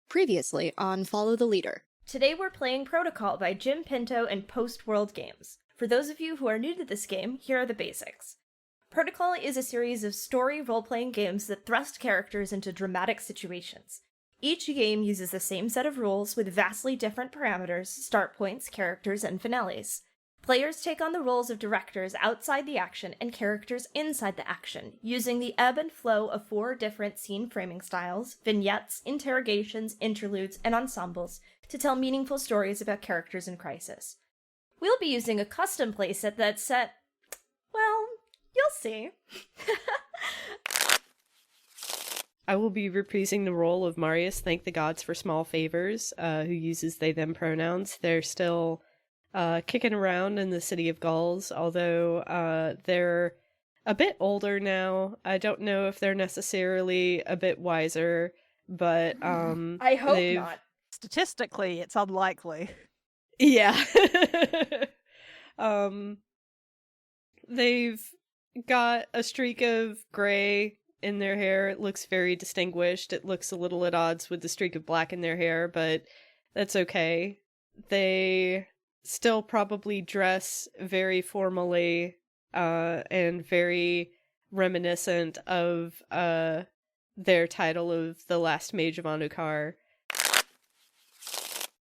Previously on Follow the Leader. Today we're playing Protocol by Jim Pinto and Post World Games. For those of you who are new to this game, here are the basics. Protocol is a series of story role-playing games that thrust characters into dramatic situations. Each game uses the same set of rules with vastly different parameters, start points, characters, and finales. Players take on the roles of directors outside the action and characters inside the action, using the ebb and flow of 4 different scene framing styles, vignettes, interrogations, interludes, and ensembles to tell meaningful stories about characters in crisis. We'll be using a custom playset that's set... well, you'll see. I will be reprising the role of Marius, Thank the Gods for Small Favors, who uses they-them pronouns. They're still kicking around in the City of Gulls, although they're a bit older now. I don't know if they're necessarily a bit wiser, but I hope not. Statistically, it's unlikely. Yeah. They've got a streak of gray in their hair. It looks very distinguished. It looks a little at odds with the streak of black in their hair, but that's okay. They still probably dress very formally and very reminiscent of their title of The Last Mage of Anukar.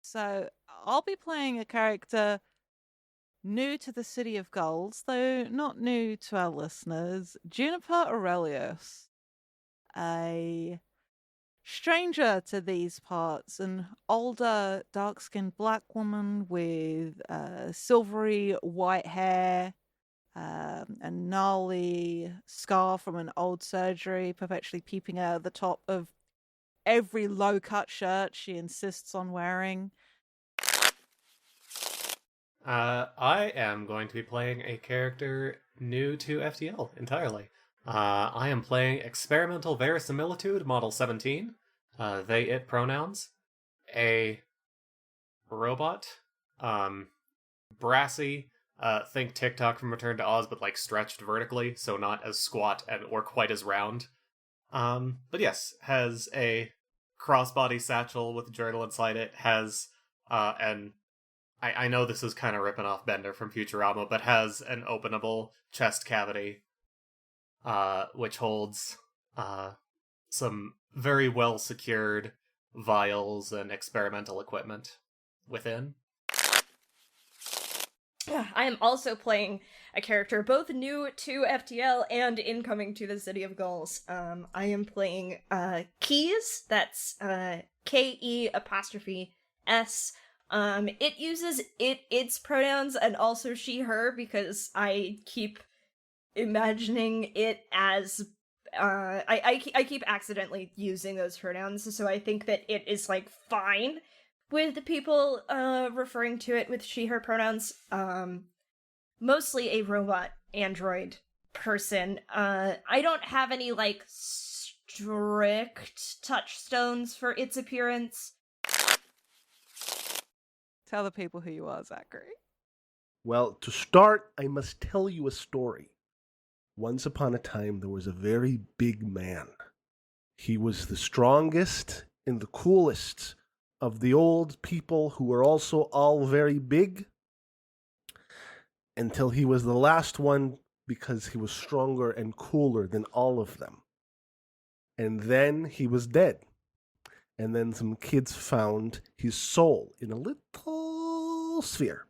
So I'll be playing a character new to the City of Gulls, though not new to our listeners, Juniper Aurelius, a stranger to these parts, an older, dark-skinned black woman with silvery white hair, a gnarly scar from an old surgery perpetually peeping out of the top of every low-cut shirt she insists on wearing. I am going to be playing a character new to FTL entirely. I am playing Experimental Verisimilitude Model 17, they/it pronouns, a robot, brassy, think TikTok from Return to Oz, but like stretched vertically, so not as squat or quite as round. But yes, has a crossbody satchel with a journal inside it, has I know this is kind of ripping off Bender from Futurama, but has an openable chest cavity, which holds some very well secured vials and experimental equipment within. I am also playing a character both new to FTL and incoming to the City of Gulls. I am playing Keys, that's K-E''S. It uses its pronouns and also she, her, because I keep imagining it as I keep accidentally using those pronouns, so I think that it is like fine with the people referring to it with she, her pronouns. Mostly a robot android person. I don't have any like strict touchstones for its appearance. Tell the people who you are, Zachary. Well, to start, I must tell you a story. Once upon a time, there was a very big man. He was the strongest and the coolest of the old people who were also all very big, until he was the last one because he was stronger and cooler than all of them. And then he was dead. And then some kids found his soul in a little sphere.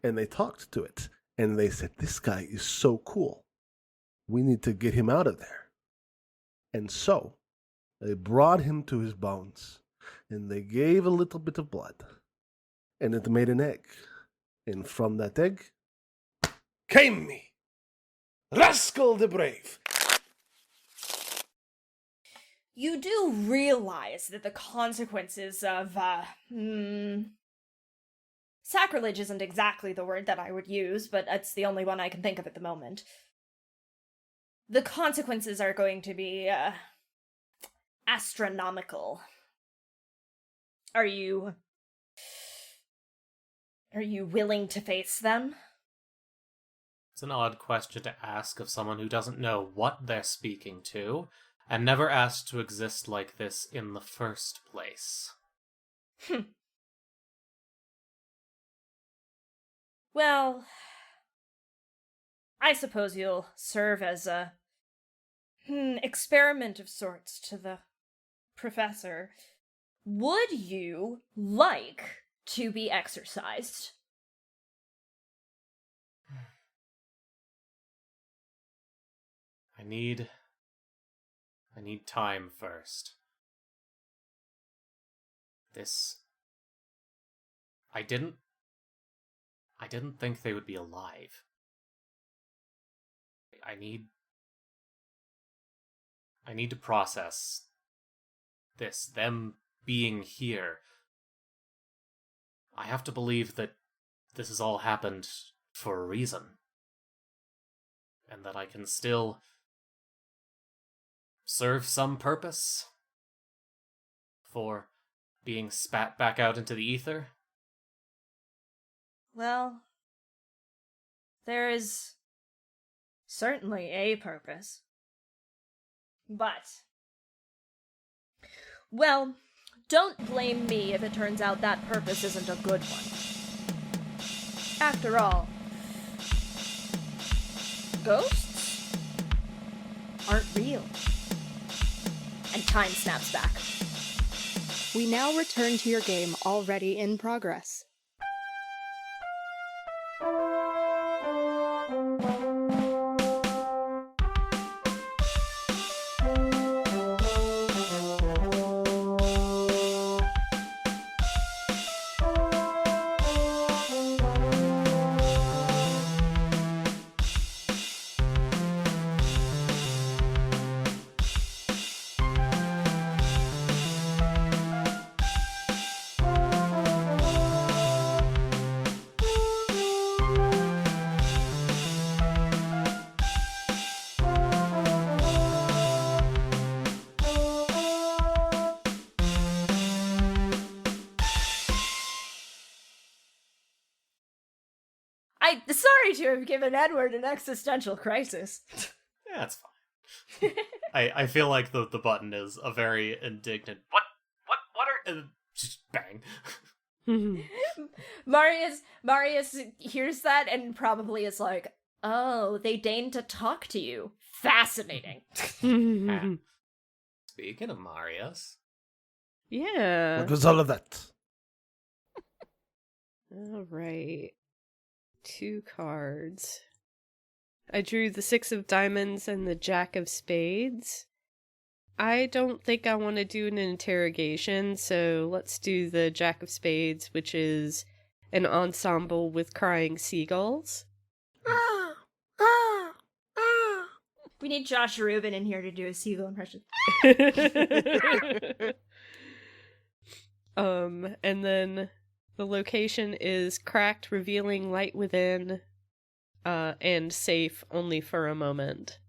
And they talked to it. And they said, this guy is so cool. We need to get him out of there. And so they brought him to his bones. And they gave a little bit of blood. And it made an egg. And from that egg came me, Rascal the Brave. You do realize that the consequences of, sacrilege isn't exactly the word that I would use, but it's the only one I can think of at the moment. The consequences are going to be, astronomical. Are you willing to face them? It's an odd question to ask of someone who doesn't know what they're speaking to. and never asked to exist like this in the first place. Well, I suppose you'll serve as a experiment of sorts to the professor. Would you like to be exercised? I need time first. I didn't think they would be alive. I need to process this, them being here. I have to believe that this has all happened for a reason. And that I can still serve some purpose for being spat back out into the ether. Well, there is certainly a purpose. But, well, don't blame me if it turns out that purpose isn't a good one. After all, ghosts aren't real. And time snaps back. We now return to your game already in progress. I'm sorry to have given Edward an existential crisis. Yeah, that's fine. I feel like the button is a very indignant. What are? And just bang. Marius hears that and probably is like, "Oh, they deign to talk to you. Fascinating." Speaking of Marius, Yeah. What was all of that? All right. 2 cards. I drew the 6 of diamonds and the Jack of spades. I don't think I want to do an interrogation, so let's do the Jack of spades, which is an ensemble with crying seagulls. We need Josh Rubin in here to do a seagull impression. And then the location is cracked, revealing light within, and safe only for a moment.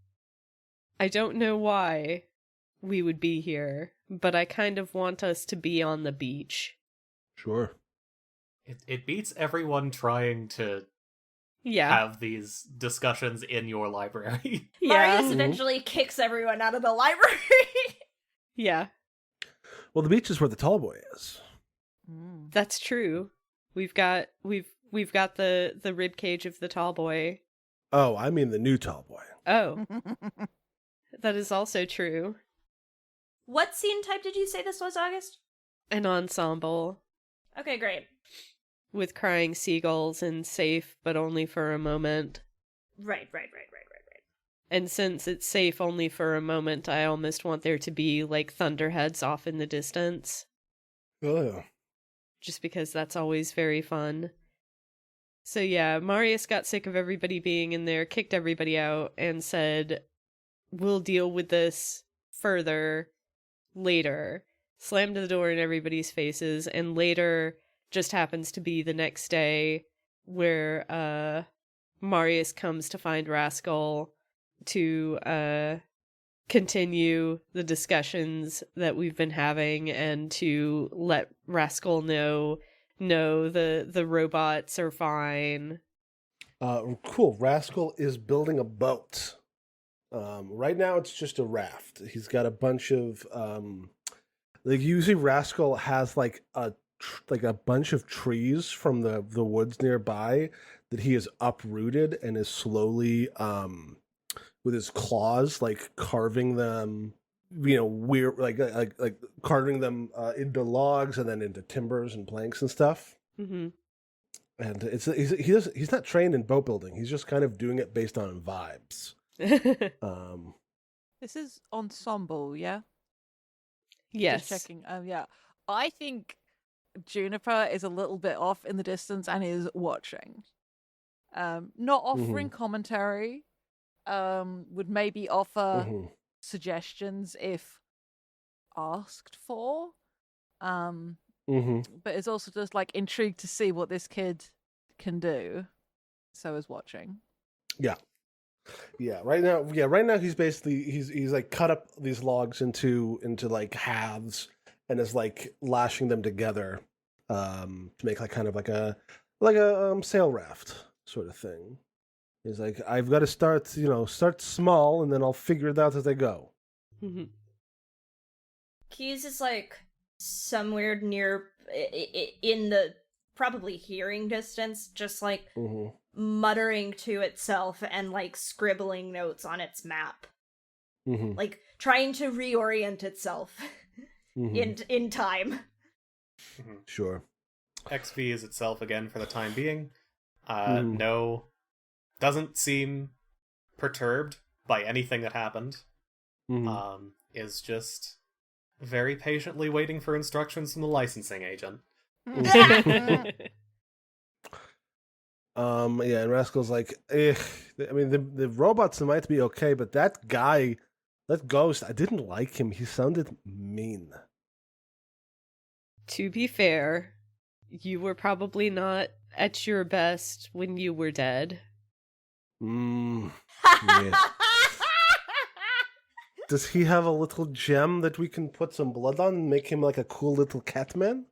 I don't know why we would be here, but I kind of want us to be on the beach. Sure. it beats everyone trying to have these discussions in your library. Marius eventually kicks everyone out of the library. Yeah. Well, the beach is where the tall boy is. That's true. We've got the rib cage of the tall boy. Oh, I mean the new tall boy. Oh. That is also true. What scene type did you say this was, August? An ensemble Okay, great. with crying seagulls and safe, but only for a moment. Right. And since it's safe only for a moment, I almost want there to be, like, thunderheads off in the distance. Oh, yeah. Just because that's always very fun. So yeah, Marius got sick of everybody being in there, kicked everybody out, and said, "We'll deal with this further later." Slammed the door in everybody's faces, and later just happens to be the next day where Marius comes to find Rascal to continue the discussions that we've been having and to let Rascal know the robots are fine. Cool. Rascal is building a boat. Right now, it's just a raft. He's got a bunch of like usually Rascal has like a bunch of trees from the woods nearby that he has uprooted and is slowly with his claws like carving them, weird like carving them into logs and then into timbers and planks and stuff. Mm-hmm. And he's not trained in boat building. He's just kind of doing it based on vibes. This is ensemble, yeah? Yes. Just checking. Yeah. I think Juniper is a little bit off in the distance and is watching. Not offering commentary. Would maybe offer suggestions if asked for. But is also just like intrigued to see what this kid can do. So is watching. Yeah, right now he's basically he's like cut up these logs into like halves and is like lashing them together to make like kind of like a sail raft sort of thing. He's like, I've got to start small and then I'll figure it out as I go. Keys is like somewhere near in the probably hearing distance, just like muttering to itself and like scribbling notes on its map, like trying to reorient itself in time. Sure. XV is itself again for the time being. No, doesn't seem perturbed by anything that happened. Is just very patiently waiting for instructions from the licensing agent. Yeah, and Rascal's like, I mean, the robots might be okay, but that guy, that ghost, I didn't like him. He sounded mean. To be fair, you were probably not at your best when you were dead. Yeah. Does he have a little gem that we can put some blood on and make him like a cool little Catman?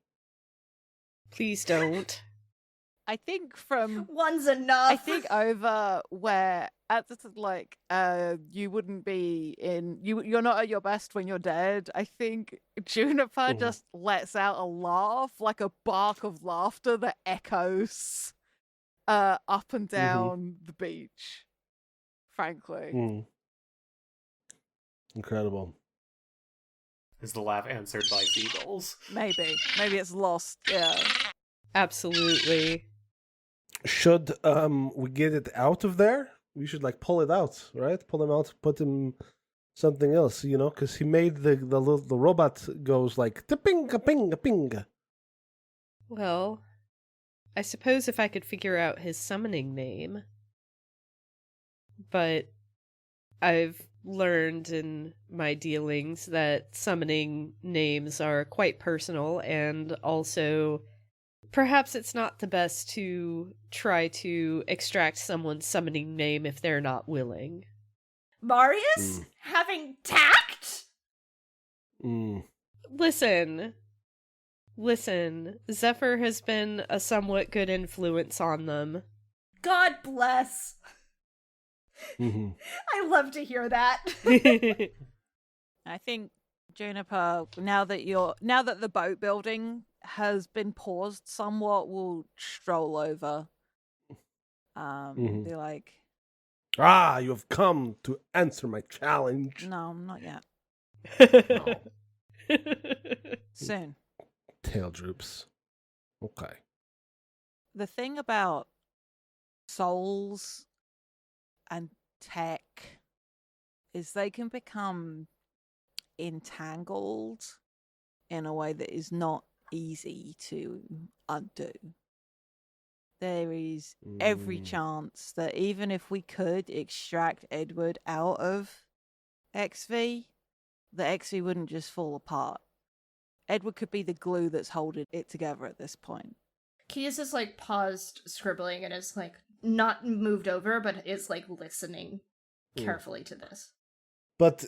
Please don't. I think one's enough. I think over where at the like you wouldn't be you're not at your best when you're dead. I think Juniper just lets out a laugh, like a bark of laughter that echoes up and down the beach. Frankly. Incredible. Is the laugh answered by seagulls? Maybe it's lost. Yeah. Absolutely. Should we get it out of there? We should like pull it out, right? Pull him out, put him something else, because he made the robot goes like ping ping ping. Well, I suppose if I could figure out his summoning name, but I've learned in my dealings that summoning names are quite personal, and also perhaps it's not the best to try to extract someone's summoning name if they're not willing. Marius? Having tact? Listen, Zephyr has been a somewhat good influence on them. God bless. I love to hear that. I think Juniper, now that the boat building has been paused somewhat, will stroll over. Be like, you have come to answer my challenge. no, not yet. No. Soon. Tail droops. Okay. The thing about souls and tech is they can become entangled in a way that is not easy to undo. There is every chance that even if we could extract Edward out of XV, the XV wouldn't just fall apart. Edward could be the glue that's holding it together at this point. Keys is like paused scribbling and is like not moved over, but is like listening carefully to this. But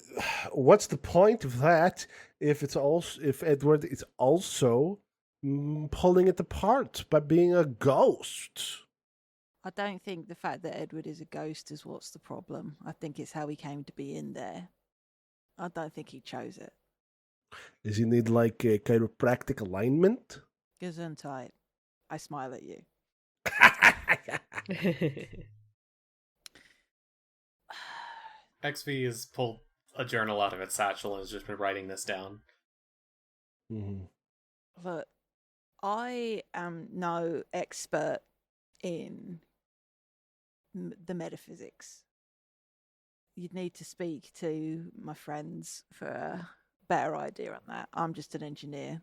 what's the point of that if Edward is also pulling it apart by being a ghost? I don't think the fact that Edward is a ghost is what's the problem. I think it's how he came to be in there. I don't think he chose it. Does he need like a chiropractic alignment? Gesundheit. I smile at you. XV has pulled a journal out of its satchel and has just been writing this down. Mm-hmm. Look, I am no expert in the metaphysics. You'd need to speak to my friends for a better idea on that. I'm just an engineer.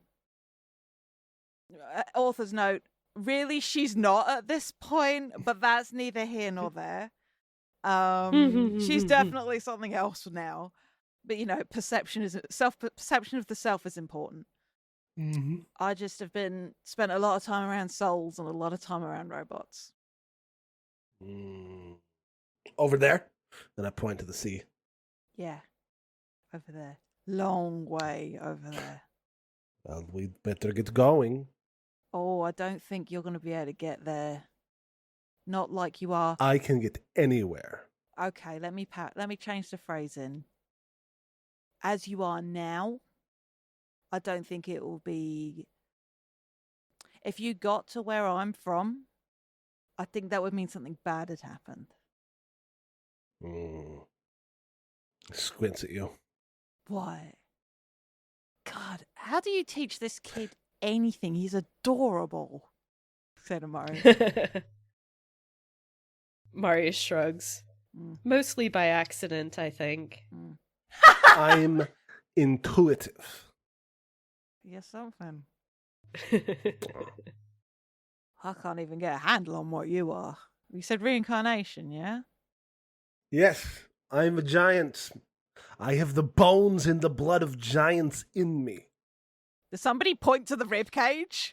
Author's note, really, she's not at this point, but that's neither here nor there. She's definitely something else now. But, perception of the self is important. Mm-hmm. I just have spent a lot of time around souls and a lot of time around robots. Over there? Then I point to the sea. Yeah. Over there. Long way over there. Well, we'd better get going. Oh, I don't think you're going to be able to get there. Not like you are. I can get anywhere. Okay, let me change the phrasing. As you are now, I don't think it will be... If you got to where I'm from, I think that would mean something bad had happened. Squints at you. Why? God, how do you teach this kid anything? He's adorable, said Amari. Marius shrugs. Mostly by accident, I think. I'm intuitive. You're something. I can't even get a handle on what you are. You said reincarnation, yeah? Yes, I'm a giant. I have the bones and the blood of giants in me. Does somebody point to the ribcage?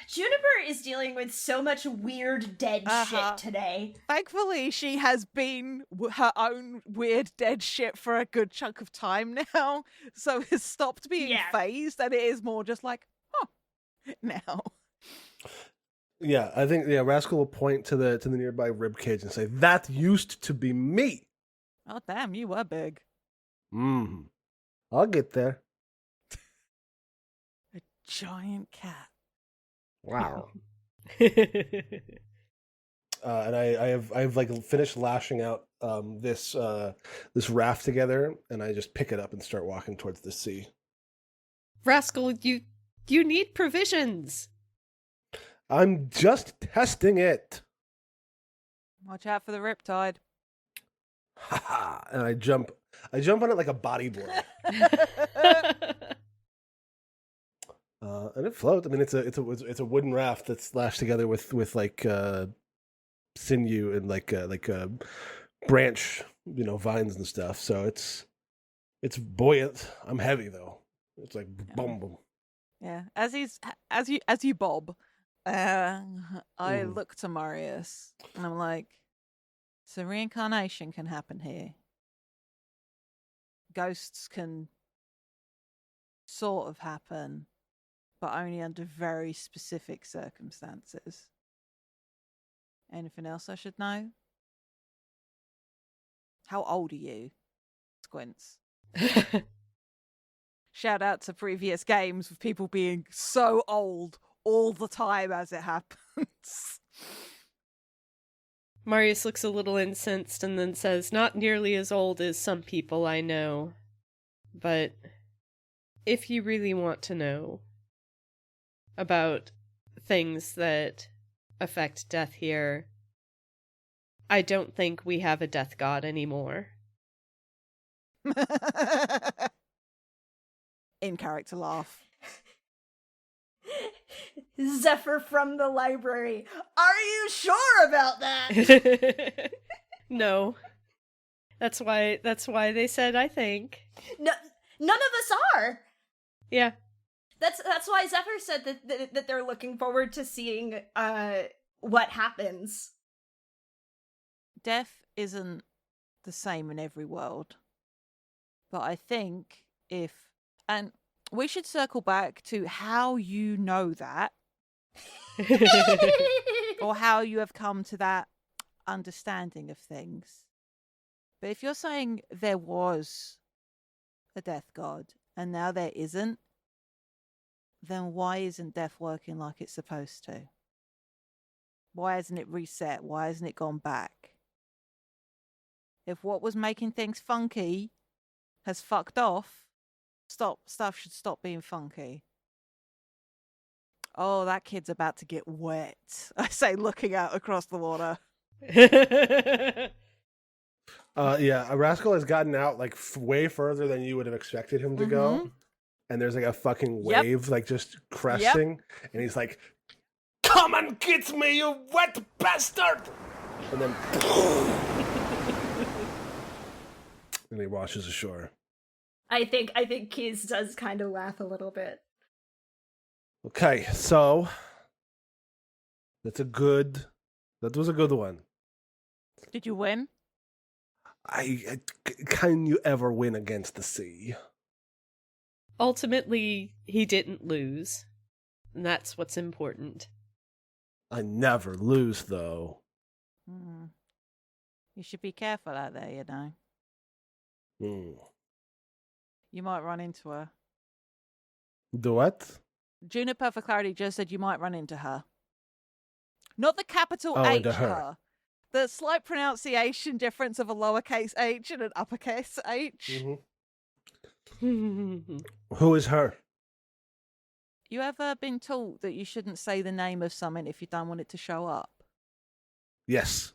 Juniper is dealing with so much weird dead shit today. Thankfully, she has been her own weird dead shit for a good chunk of time now, so has stopped being phased, and it is more just like, now. Yeah, I think Rascal will point to the nearby ribcage and say, "That used to be me." Oh damn, you were big. I'll get there. A giant cat. Wow. And I have like finished lashing out this raft together, and I just pick it up and start walking towards the sea. Rascal, you need provisions. I'm just testing it. Watch out for the riptide. Ha ha! And I jump on it like a bodyboard. And it floats. I mean, it's a wooden raft that's lashed together with like sinew and like branch, vines and stuff. So it's buoyant. I'm heavy though. It's like boom boom. Yeah, as you bob, I look to Marius and I'm like, so reincarnation can happen here. Ghosts can sort of happen, but only under very specific circumstances. Anything else I should know? How old are you? Squints. Shout out to previous games with people being so old all the time as it happens. Marius looks a little incensed and then says, "Not nearly as old as some people I know. But if you really want to know about things that affect death here, I don't think we have a death god anymore." In character laugh. Zephyr from the library. Are you sure about that? No. That's why they said I think. No, none of us are. Yeah. That's why Zephyr said that they're looking forward to seeing what happens. Death isn't the same in every world. But I think and we should circle back to how you know that. Or how you have come to that understanding of things. But if you're saying there was a death god and now there isn't, then why isn't death working like it's supposed to? Why hasn't it reset? Why hasn't it gone back? If what was making things funky has fucked off, stuff should stop being funky. Oh, that kid's about to get wet. I say, looking out across the water. Yeah, Rascal has gotten out like way further than you would have expected him to go. And there's like a fucking wave like just cresting. And he's like, "Come and get me, you wet bastard!" And then and he washes ashore. I think Keys does kind of laugh a little bit. Okay, so that was a good one. Did you win? Can you ever win against the sea? Ultimately, he didn't lose. And that's what's important. I never lose, though. You should be careful out there, you know. You might run into her. The what? Juniper, for clarity, just said you might run into her. Not the capital Oh, H, into her. her. The slight pronunciation difference of a lowercase h and an uppercase H. Who is her? You ever been taught that you shouldn't say the name of something if you don't want it to show up? Yes.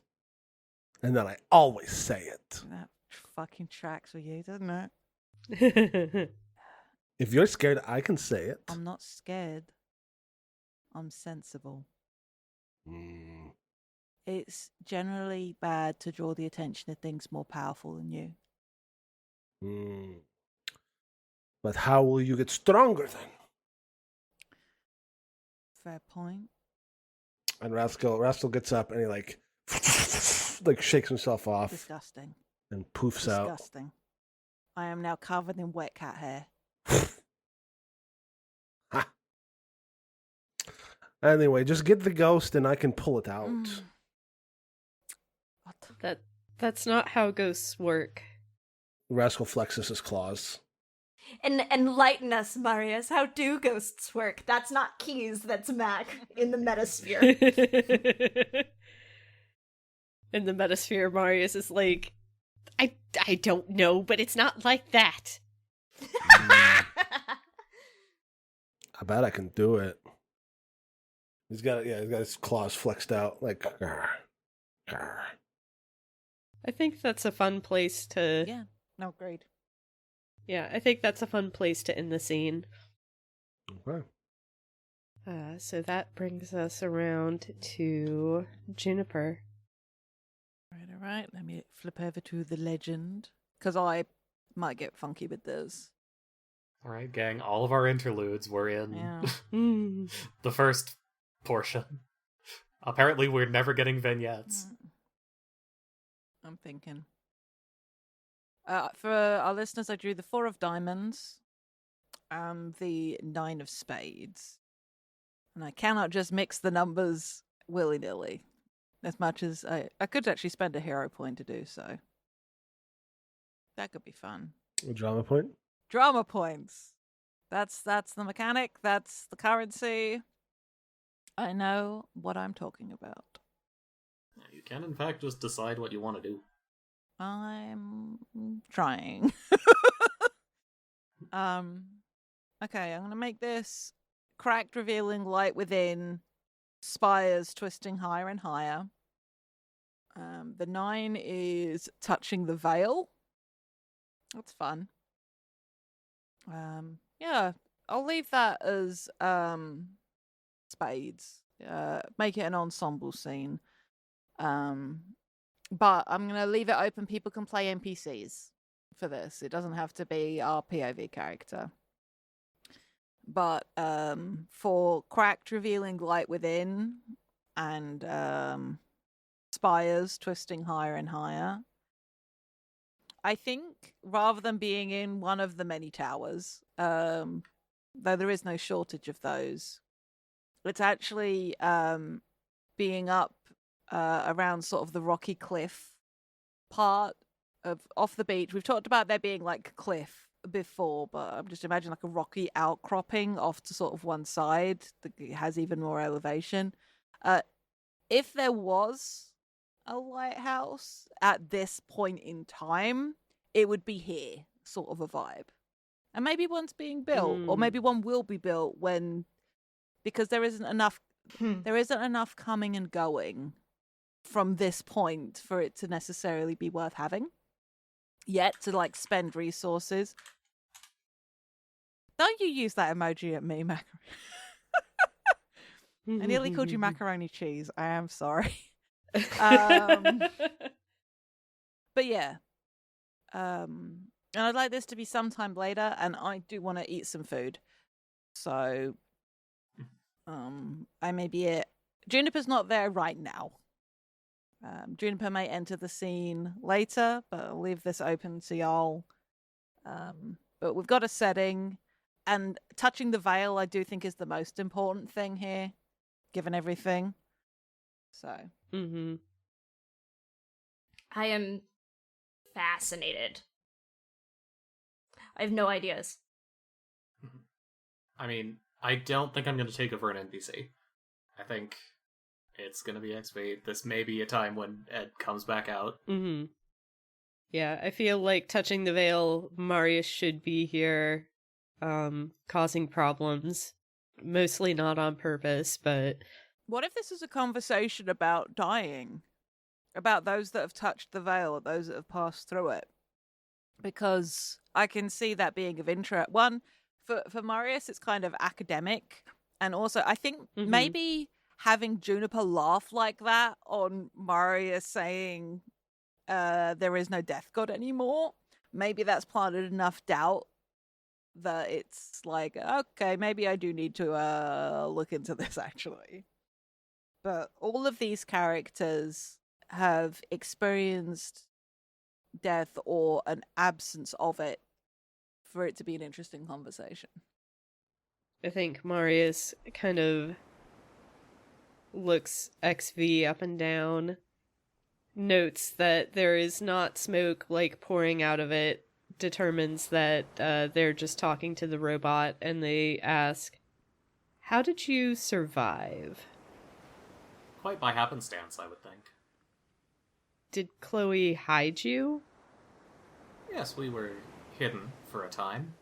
And then I always say it. That fucking tracks with you, doesn't it? If you're scared, I can say it. I'm not scared. I'm sensible. It's generally bad to draw the attention of things more powerful than you. But how will you get stronger then? Fair point. And Rascal gets up and he like shakes himself off Disgusting. and poofs out. Disgusting. I am now covered in wet cat hair. Ha. Anyway, just get the ghost and I can pull it out. What? That's not how ghosts work. Rascal flexes his claws. Enlighten us, Marius. How do ghosts work? That's not Keys, that's Mac in the metasphere. In the metasphere, Marius is like, I don't know, but it's not like that. I bet I can do it. He's got his claws flexed out like. Grr, grr. I think that's a fun place to. Yeah. No, great. Yeah, I think that's a fun place to end the scene. Okay. So that brings us around to Juniper. All right. Let me flip over to the legend, because I might get funky with this. All right, gang. All of our interludes were in Yeah. the first portion. Apparently, we're never getting vignettes. I'm thinking. For our listeners, I drew the 4 of diamonds and the 9 of spades. And I cannot just mix the numbers willy-nilly. As much as I could actually spend a hero point to do so. That could be fun. A drama point? Drama points. That's the mechanic. That's the currency. I know what I'm talking about. You can, in fact, just decide what you want to do. I'm trying. Okay, I'm gonna make this cracked, revealing light within, spires twisting higher and higher. The 9 is touching the veil. That's fun. Yeah, I'll leave that as spades. Make it an ensemble scene. But I'm going to leave it open. People can play NPCs for this. It doesn't have to be our POV character. But for cracked, revealing light within and spires twisting higher and higher, I think rather than being in one of the many towers, though there is no shortage of those, it's actually being up around sort of the rocky cliff part of off the beach. We've talked about there being like a cliff before, but I'm just imagining like a rocky outcropping off to sort of one side that has even more elevation. If there was a lighthouse at this point in time, it would be here, sort of a vibe. And maybe one's being built, or maybe one will be built because there isn't enough coming and going from this point for it to necessarily be worth having yet, to like spend resources. Don't you use that emoji at me, Macaroni? I nearly called you macaroni cheese. I am sorry. But yeah. And I'd like this to be sometime later, and I do want to eat some food. So I may be it. Juniper's not there right now. Juniper may enter the scene later, but I'll leave this open to y'all. But we've got a setting, and touching the veil I do think is the most important thing here, given everything. So I am fascinated. I have no ideas. I mean, I don't think I'm going to take over an NPC. I think it's going to be XP. This may be a time when Ed comes back out. Yeah, I feel like touching the veil, Marius should be here, causing problems. Mostly not on purpose, but... What if this is a conversation about dying? About those that have touched the veil, or those that have passed through it? Because I can see that being of interest. One, for Marius, it's kind of academic. And also, I think maybe having Juniper laugh like that on Marius saying there is no death god anymore, maybe that's planted enough doubt that it's like, okay, maybe I do need to look into this, actually. But all of these characters have experienced death or an absence of it for it to be an interesting conversation. I think Marius kind of looks XV up and down, notes that there is not smoke like pouring out of it, determines that they're just talking to the robot, and they ask, "How did you survive?" Quite by happenstance, I would think. Did Chloe hide you? Yes, we were hidden for a time.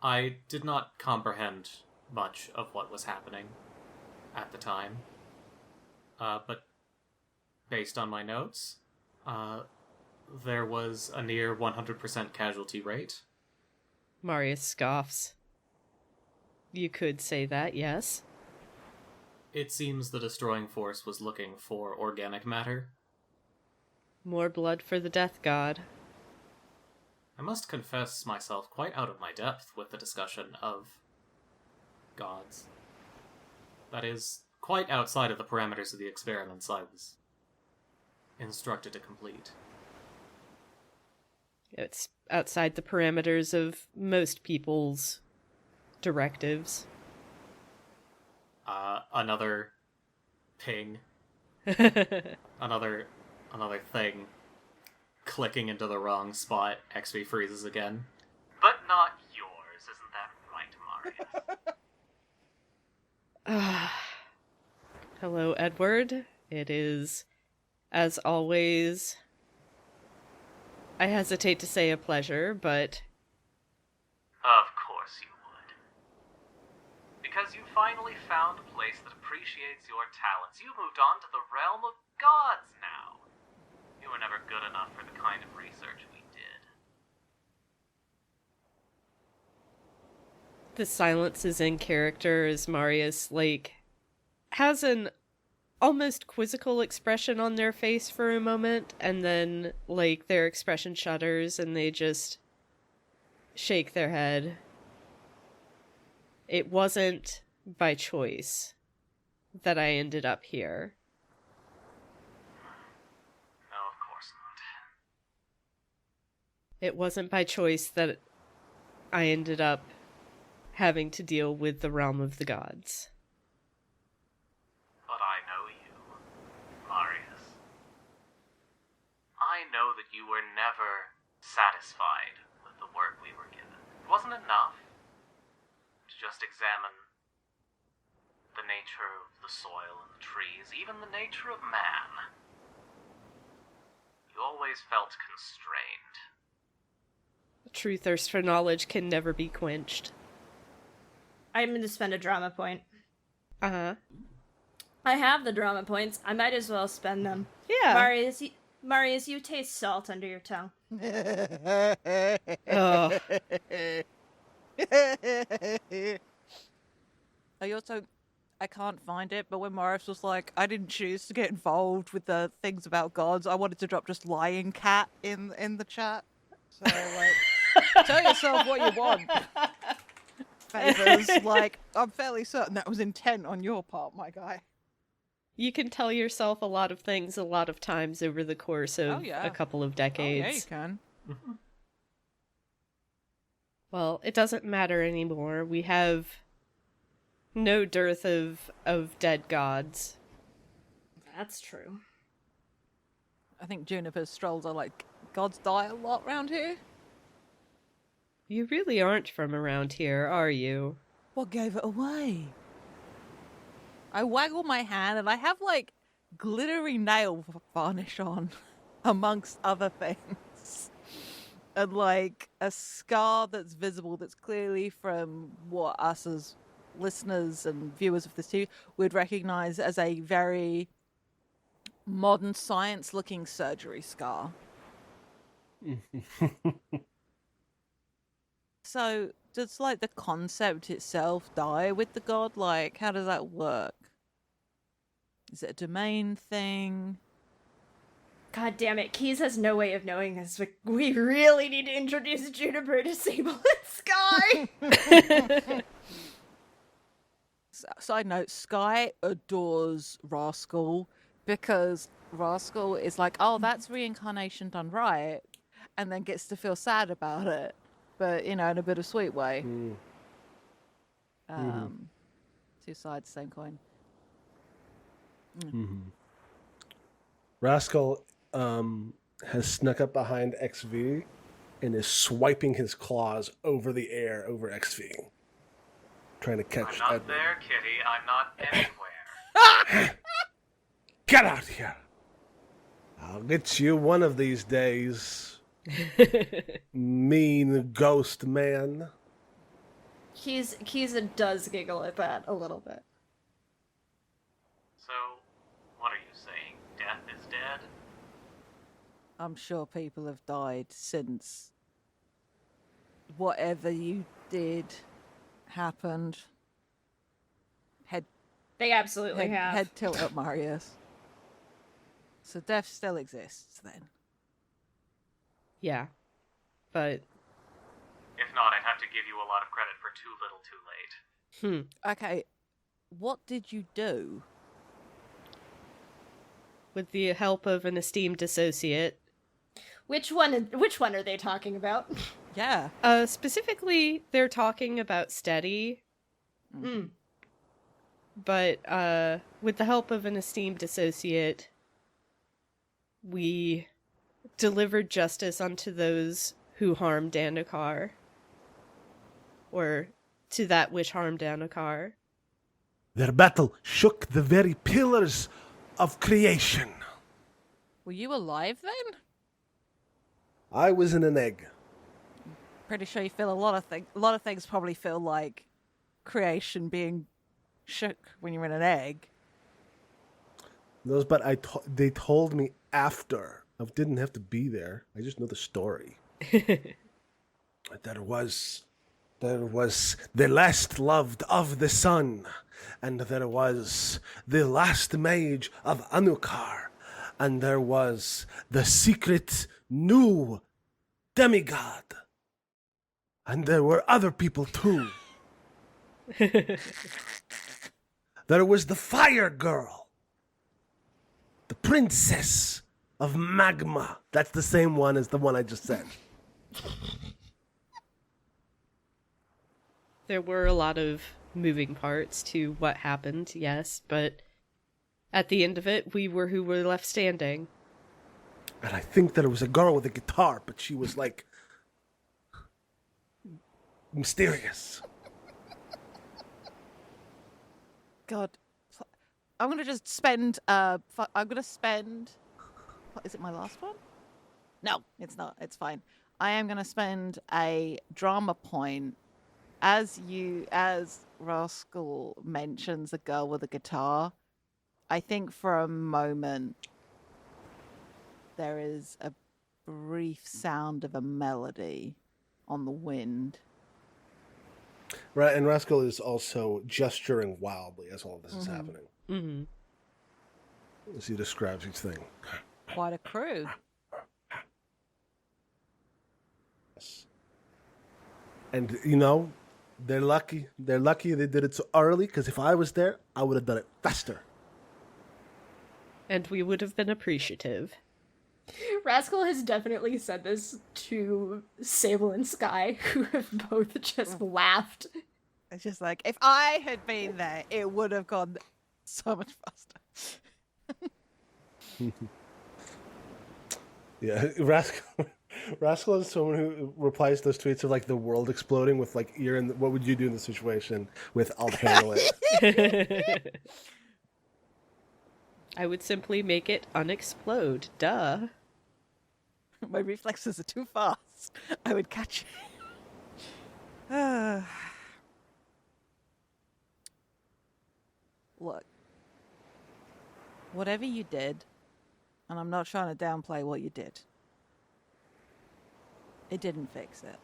I did not comprehend much of what was happening at the time. But based on my notes, there was a near 100% casualty rate. Marius scoffs. You could say that, yes. It seems the destroying force was looking for organic matter. More blood for the death god. I must confess myself quite out of my depth with the discussion of gods. That is quite outside of the parameters of the experiments I was instructed to complete. It's outside the parameters of most people's directives. Another ping. Another thing clicking into the wrong spot. XP freezes again. But not yours, isn't that right, Marius? Hello, Edward. It is, as always, I hesitate to say a pleasure, but... Of course you would. Because you finally found a place that appreciates your talents. You moved on to the realm of gods now. You were never good enough for the kind of research we did. The silence is in character as Marius, has an almost quizzical expression on their face for a moment, and then, their expression shudders and they just shake their head. It wasn't by choice that I ended up here. No, of course not. It wasn't by choice that I ended up having to deal with the realm of the gods. But I know you. you were never satisfied with the work we were given. It wasn't enough to just examine the nature of the soil and the trees, even the nature of man. You always felt constrained. The true thirst for knowledge can never be quenched. I'm going to spend a drama point. Uh-huh. I have the drama points. I might as well spend them. Yeah. Marius, you taste salt under your tongue. Oh. I can't find it, but when Marius was like, I didn't choose to get involved with the things about gods, I wanted to drop just lying cat in the chat. So, like, tell yourself what you want. Favors, like, I'm fairly certain that was intent on your part, my guy. You can tell yourself a lot of things a lot of times over the course of a couple of decades. Oh, yeah, you can. Well, it doesn't matter anymore. We have no dearth of dead gods. That's true. I think Juniper's strolls are like, gods die a lot around here. You really aren't from around here, are you? What gave it away? I waggle my hand and I have like glittery nail varnish on, amongst other things. And like a scar that's visible that's clearly from what us as listeners and viewers of this TV would recognize as a very modern science looking surgery scar. So does like the concept itself die with the god? Like, how does that work? Is it a domain thing? God damn it, Keys has no way of knowing this. We really need to introduce Juniper to Sable and Sky! Side note, Sky adores Rascal because Rascal is like, oh, that's reincarnation done right, and then gets to feel sad about it, but, you know, in a bittersweet way. Two sides, same coin. Rascal has snuck up behind XV and is swiping his claws over the air over XV, trying to catch I'm not Edward. there, Kitty. I'm not anywhere. Get out here! I'll get you one of these days, mean ghost man. Keys does giggle at that a little bit. So, what are you saying? Death is dead? I'm sure people have died since whatever you did happened. They absolutely have. Head tilt up, Marius. So death still exists then. Yeah. But If not, I'd have to give you a lot of credit for too little too late. Okay, what did you do? with the help of an esteemed associate. Which one are they talking about? Yeah. Specifically, they're talking about Steady. But with the help of an esteemed associate, we delivered justice unto those who harmed Dandakar. Or to that which harmed Dandakar. Their battle shook the very pillars of creation. Were you alive then? I was in an egg. Pretty sure you feel a lot of things probably feel like creation being shook when you're in an egg. Those, but they told me after. I didn't have to be there. I just know the story. There was the last loved of the sun, and there was the last mage of Anukar, and there was the secret new demigod, and there were other people too. There was the fire girl, the princess of magma. That's the same one as the one I just said. There were a lot of moving parts to what happened, yes, but at the end of it, we were who were left standing. And I think that it was a girl with a guitar, but she was like mysterious. God, I'm gonna just spend. I'm gonna spend. Is it my last one? No, it's not. It's fine. I am gonna spend a drama point as Rascal mentions a girl with a guitar. I think for a moment there is a brief sound of a melody on the wind. Right, and Rascal is also gesturing wildly as all this is happening. Mm-hmm. As he describes each thing. Quite a crew. Yes. And, you know, they're lucky. They're lucky they did it so early, because if I was there, I would have done it faster. And we would have been appreciative. Rascal has definitely said this to Sable and Sky, who have both just laughed. It's just like, if I had been there, it would have gone so much faster. Yeah, Rascal is someone who replies to those tweets of like the world exploding with like you're in. What would you do in the situation? With I'll handle it. I would simply make it unexplode. Duh. My reflexes are too fast. I would catch it. Look, whatever you did, and I'm not trying to downplay what you did, it didn't fix it.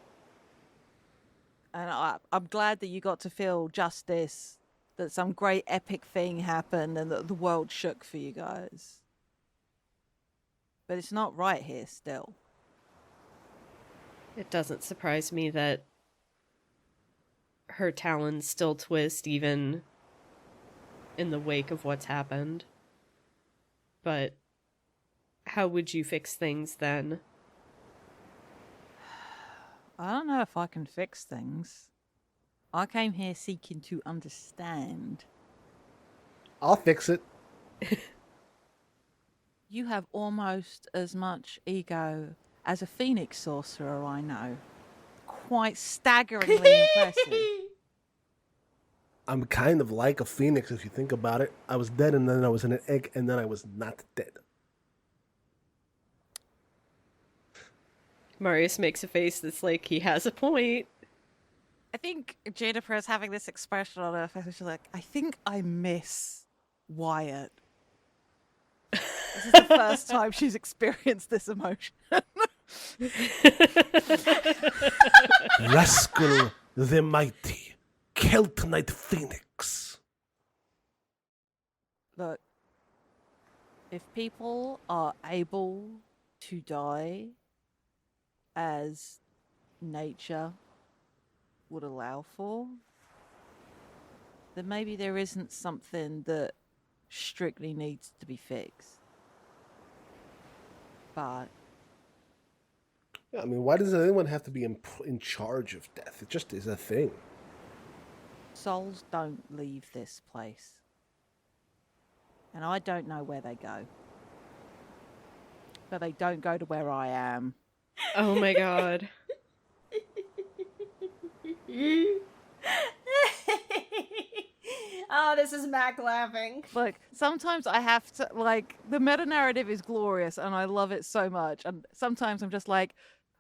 And I'm glad that you got to feel justice, that some great epic thing happened and that the world shook for you guys. But it's not right here still. It doesn't surprise me that her talons still twist even in the wake of what's happened. But how would you fix things then? I don't know if I can fix things. I came here seeking to understand. I'll fix it. You have almost as much ego as a phoenix sorcerer I know. Quite staggeringly impressive. I'm kind of like a phoenix if you think about it. I was dead and then I was in an egg and then I was not dead. Marius makes a face that's like he has a point. I think Juniper is having this expression on her face. She's like, I think I miss Wyatt. This is the first time she's experienced this emotion. Rascal the mighty, Celt Knight Phoenix. Look, if people are able to die as nature would allow for, then maybe there isn't something that strictly needs to be fixed. But Yeah, I mean, why does anyone have to be in charge of death? It just is a thing. souls don't leave this place. And I don't know where they go. But they don't go to where I am. Oh my god. Oh, this is Mac laughing. Look, sometimes I have to, like, the meta-narrative is glorious and I love it so much. And sometimes I'm just like,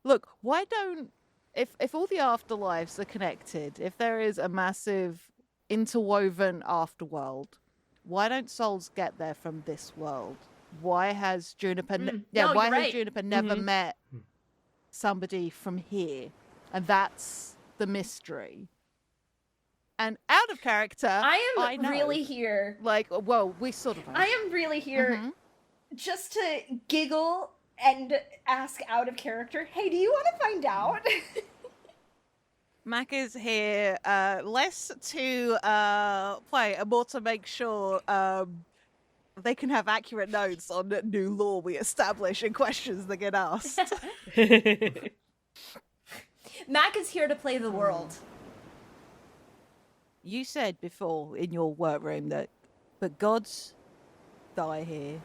look, why don't, if all the afterlives are connected, if there is a massive interwoven afterworld, why don't souls get there from this world? Why has Juniper, no, why you're has right. Juniper never met somebody from here? And that's the mystery. And out of character, I am know. really here. Like, well, we sort of are. I am really here just to giggle and ask out of character, hey, do you want to find out? Mac is here less to play and more to make sure they can have accurate notes on new law we establish and questions that get asked. Mac is here to play the world. You said before in your workroom that, but gods die here.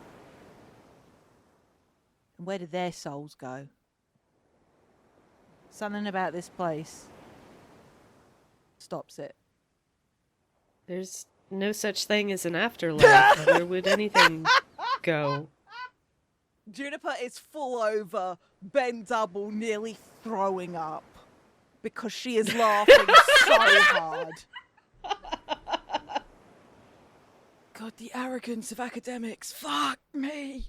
Where did their souls go? Something about this place stops it. There's no such thing as an afterlife. Where would anything go? Juniper is full over, bent double, nearly throwing up because she is laughing so hard. God, the arrogance of academics. Fuck me.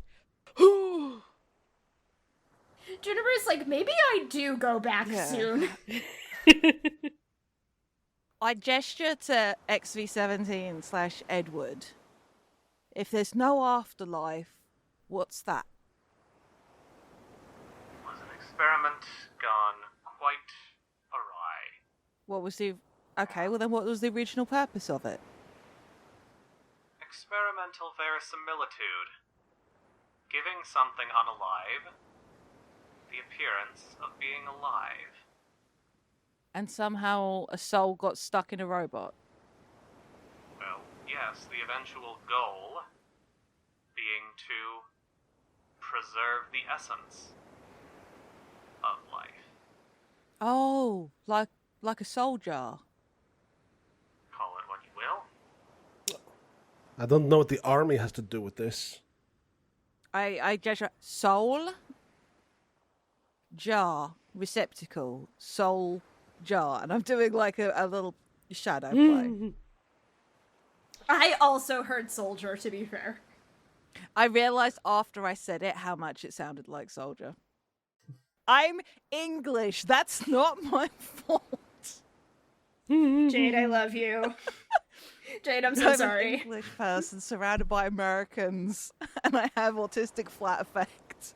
Juniper's like, maybe I do go back Yeah. soon. I gesture to XV17/Edward. If there's no afterlife, what's that? Was an experiment gone quite awry. What was the... Okay, well then what was the original purpose of it? Experimental verisimilitude. Giving something unalive the appearance of being alive. And somehow a soul got stuck in a robot. Well, yes, the eventual goal being to preserve the essence of life. Oh, like a soul jar. Call it what you will. I don't know what the army has to do with this. I gesture soul jar receptacle soul jar, and I'm doing like a little shadow play. I also heard soldier, to be fair. I realized after I said it how much it sounded like soldier. I'm English. That's not my fault. Jade, I love you. Jade, I'm so I'm sorry. an English person surrounded by Americans, and I have autistic flat effect.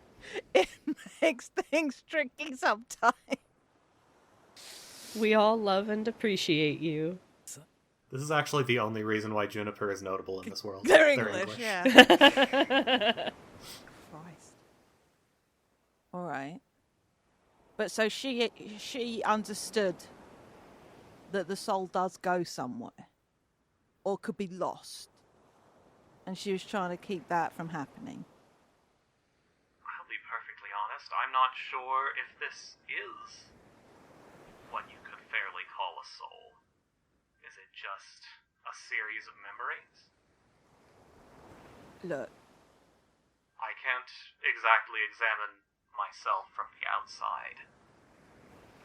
It makes things tricky sometimes. We all love and appreciate you. This is actually the only reason why Juniper is notable in this world. They're English, yeah. Christ. All right. But so she understood that the soul does go somewhere, or could be lost, and she was trying to keep that from happening. I'll be perfectly honest, I'm not sure if this is what you could fairly call a soul. Is it just a series of memories? Look, I can't exactly examine myself from the outside.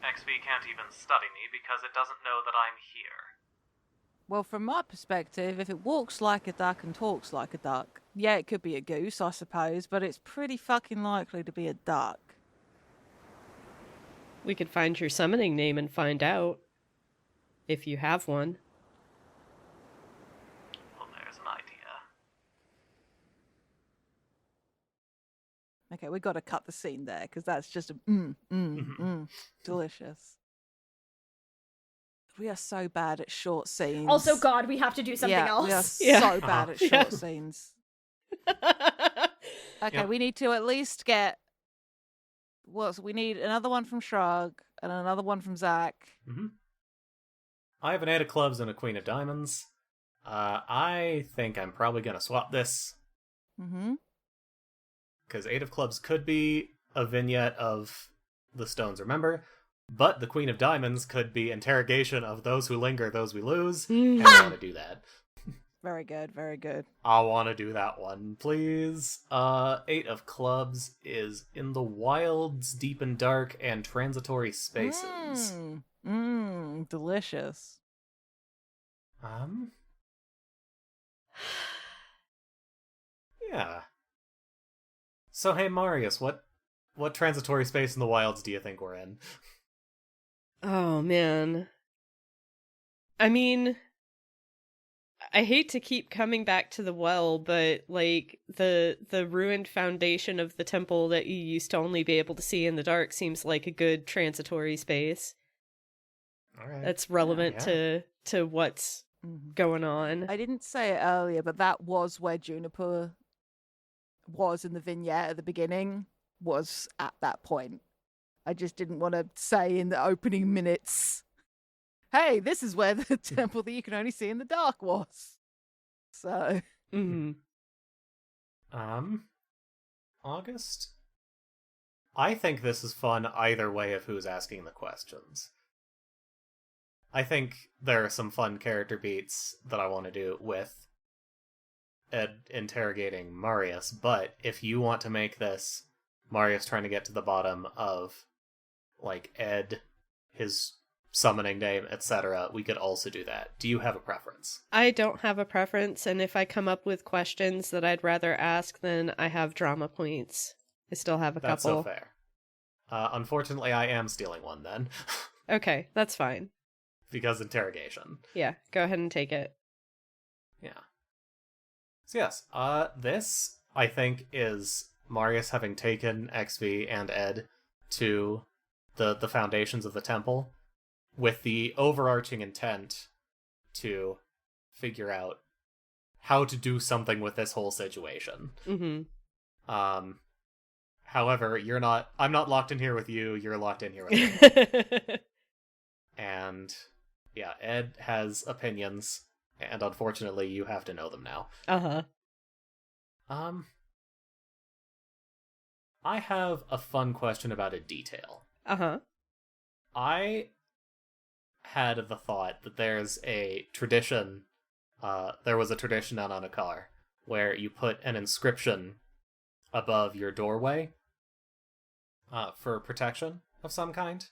XV can't even study me because it doesn't know that I'm here. well, from my perspective, if it walks like a duck and talks like a duck, yeah, it could be a goose, I suppose, but it's pretty fucking likely to be a duck. We could find your summoning name and find out. If you have one. Well, there's an idea. Okay, we got to cut the scene there, because that's just a delicious. We are so bad at short scenes. Also, God, we have to do something else. We are Yeah. so bad at short Yeah. scenes. Okay, Yeah. we need to at least get... we need another one from Schrag and another one from Zach. Mm-hmm. I have an 8 of clubs and a queen of diamonds. I think I'm probably going to swap this. Mm-hmm. Because 8 of clubs could be a vignette of the stones remember, but the queen of diamonds could be interrogation of those who linger, those we lose. And I want to do that. Very good, very good. I want to do that one, please. 8 of clubs is in the wilds, deep and dark, and transitory spaces. Delicious. Yeah. So hey Marius, what transitory space in the wilds do you think we're in? Oh, man. I mean, I hate to keep coming back to the well, but, like, the ruined foundation of the temple that you used to only be able to see in the dark seems like a good transitory space. All right. That's relevant Yeah. to what's going on. I didn't say it earlier, but that was where Juniper was in the vignette at the beginning, was at that point. I just didn't want to say in the opening minutes, hey, this is where the temple that you can only see in the dark was. So... Mm-hmm. August? I think this is fun either way of who's asking the questions. I think there are some fun character beats that I want to do with Ed interrogating Marius, but if you want to make this Marius trying to get to the bottom of, like, Ed, his summoning name, etc., we could also do that. Do you have a preference? I don't have a preference, and if I come up with questions that I'd rather ask, then I have drama points. I still have a That's couple. so fair. Unfortunately, I am stealing one then. Okay, that's fine. Because interrogation. Yeah, go ahead and take it. Yeah. So yes, this, I think, is Marius having taken XV and Ed to the foundations of the temple with the overarching intent to figure out how to do something with this whole situation. Mm-hmm. However, I'm not locked in here with you, you're locked in here with me. And yeah, Ed has opinions, and unfortunately you have to know them now. Uh-huh. I have a fun question about a detail. Uh-huh. I had the thought that there's a tradition, there was a tradition on Anakar, where you put an inscription above your doorway for protection of some kind.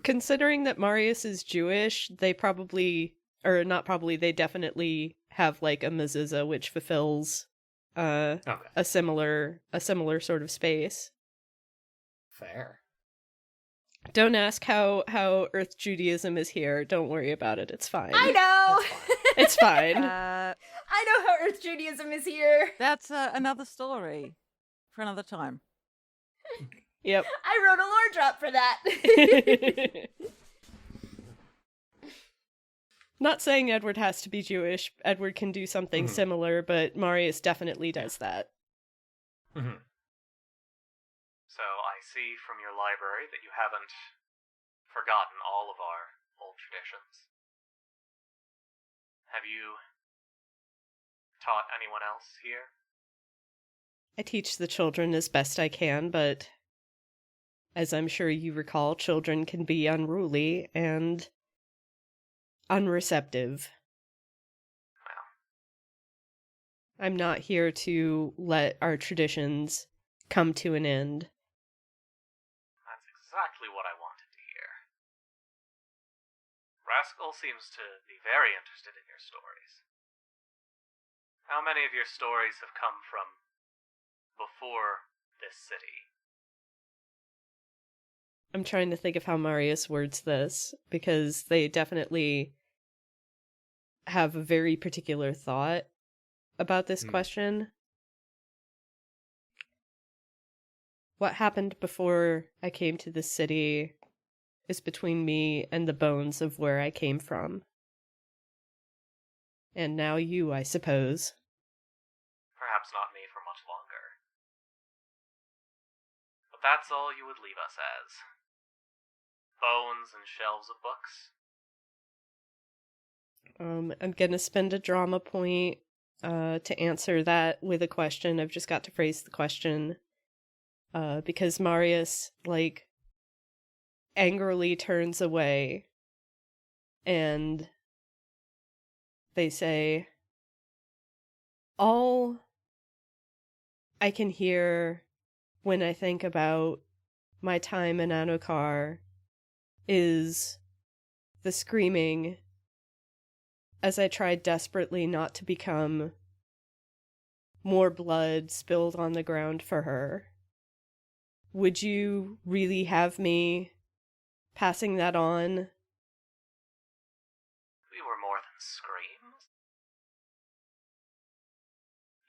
Considering that Marius is Jewish, they probably, or not probably, they definitely have like a mezuzah which fulfills Okay. a similar sort of space. Fair. Don't ask how Earth Judaism is here. Don't worry about it. It's fine. I know! It's fine. I know how Earth Judaism is here. That's another story for another time. Yep. I wrote a lore drop for that. Not saying Edward has to be Jewish. Edward can do something similar, but Marius definitely does that. Mm-hmm. So I see from your library that you haven't forgotten all of our old traditions. Have you taught anyone else here? I teach the children as best I can, but as I'm sure you recall, children can be unruly and unreceptive. Well, I'm not here to let our traditions come to an end. that's exactly what I wanted to hear. Rascal seems to be very interested in your stories. How many of your stories have come from before this city? I'm trying to think of how Marius words this, because they definitely have a very particular thought about this question. What happened before I came to this city is between me and the bones of where I came from. And now you, I suppose. Perhaps not me for much longer. But that's all you would leave us as. Bones and shelves of books. I'm gonna spend a drama point to answer that with a question. I've just got to phrase the question. Because Marius, like, angrily turns away, and they say, all I can hear when I think about my time in Anokar is the screaming as I tried desperately not to become more blood spilled on the ground for her. Would you really have me passing that on? We were more than screams.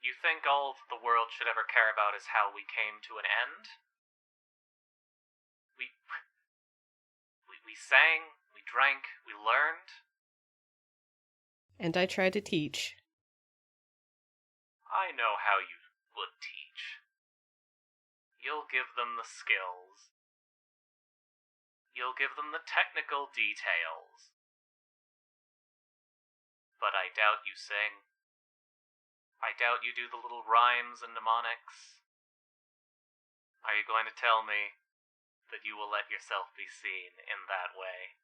You think all the world should ever care about is how we came to an end? We sang, we drank, we learned. And I try to teach. I know how you would teach. You'll give them the skills. You'll give them the technical details. But I doubt you sing. I doubt you do the little rhymes and mnemonics. Are you going to tell me that you will let yourself be seen in that way?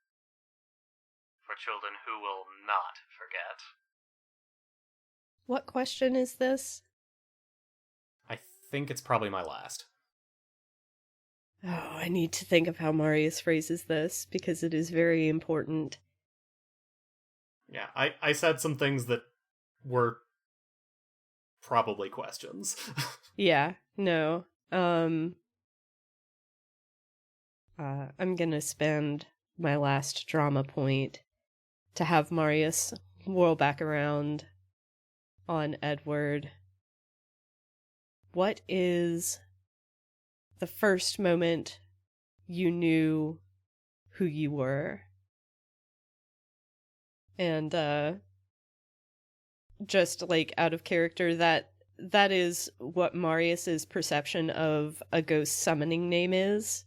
For children who will not forget. What question is this? I think it's probably my last. Oh, I need to think of how Marius phrases this, because it is very important. Yeah, I said some things that were probably questions. Yeah, no. I'm gonna spend my last drama point to have Marius whirl back around on Edward. What is the first moment you knew who you were? And just like out of character, that is what Marius's perception of a ghost summoning name is.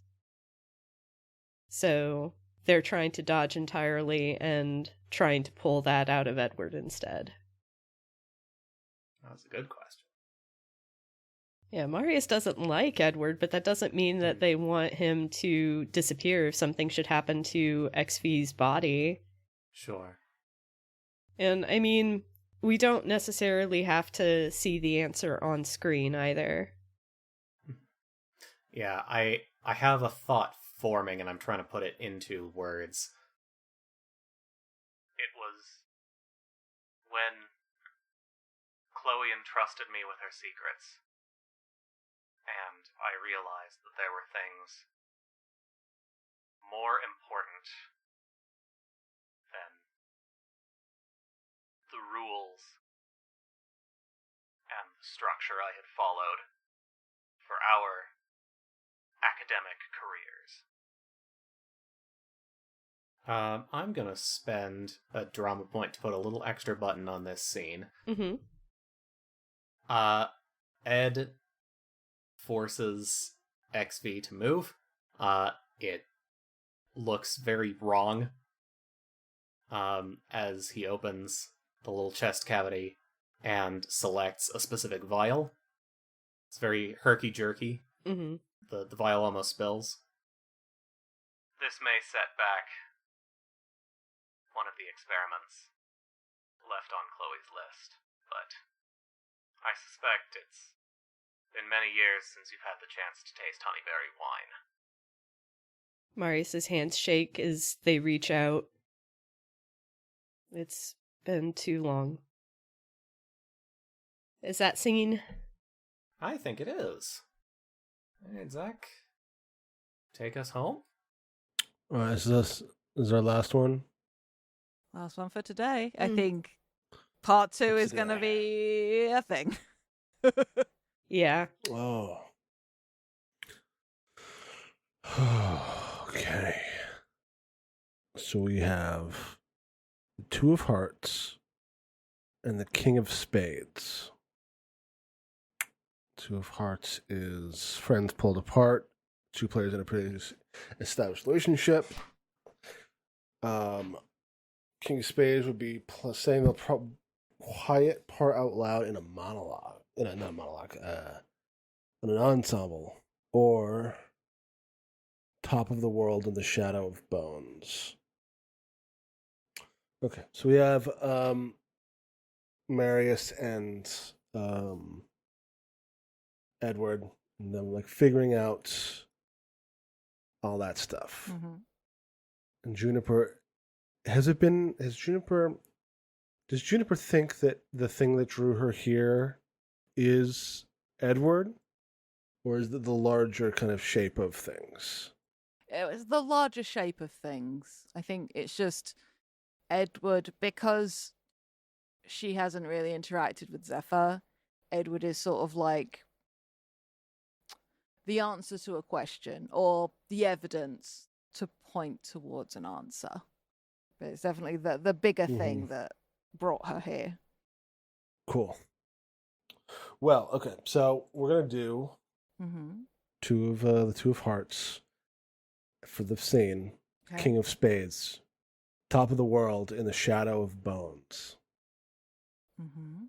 So they're trying to dodge entirely and trying to pull that out of Edward instead. That's a good question. Yeah, Marius doesn't like Edward, but that doesn't mean that they want him to disappear if something should happen to XV's body. Sure. And I mean, we don't necessarily have to see the answer on screen either. Yeah, I have a thought forming and I'm trying to put it into words. It was when Chloe entrusted me with her secrets, and I realized that there were things more important than the rules and the structure I had followed for our academic careers. I'm gonna spend a drama point to put a little extra button on this scene. Mm-hmm. Ed forces XV to move. It looks very wrong as he opens the little chest cavity and selects a specific vial. It's very herky-jerky. Mm-hmm. The vial almost spills. This may set back one of the experiments left on Chloe's list, but I suspect it's been many years since you've had the chance to taste honeyberry wine. Marius's hands shake as they reach out. It's been too long. Is that scene? I think it is. Hey, Zach, take us home? Is our last one? Last one for today. I think part 2 is Today. going to be a thing. Yeah. Oh. Okay. So we have the Two of Hearts and the King of Spades. Two of Hearts is friends pulled apart, two players in a pretty established relationship. King of Spades would be saying the quiet part out loud in a monologue, in an ensemble, or Top of the World in the Shadow of Bones. Okay, so we have Marius and Edward, and them like figuring out all that stuff. Mm-hmm. And Juniper, does Juniper think that the thing that drew her here is Edward? Or is it the larger kind of shape of things? It was the larger shape of things. I think it's just Edward, because she hasn't really interacted with Zephyr. Edward is sort of like the answer to a question, or the evidence to point towards an answer. But it's definitely the bigger thing that brought her here. Cool. Well, okay, so we're gonna do Mm-hmm. the Two of Hearts for the scene. Okay. King of Spades, Top of the World in the Shadow of Bones. Mm-hmm.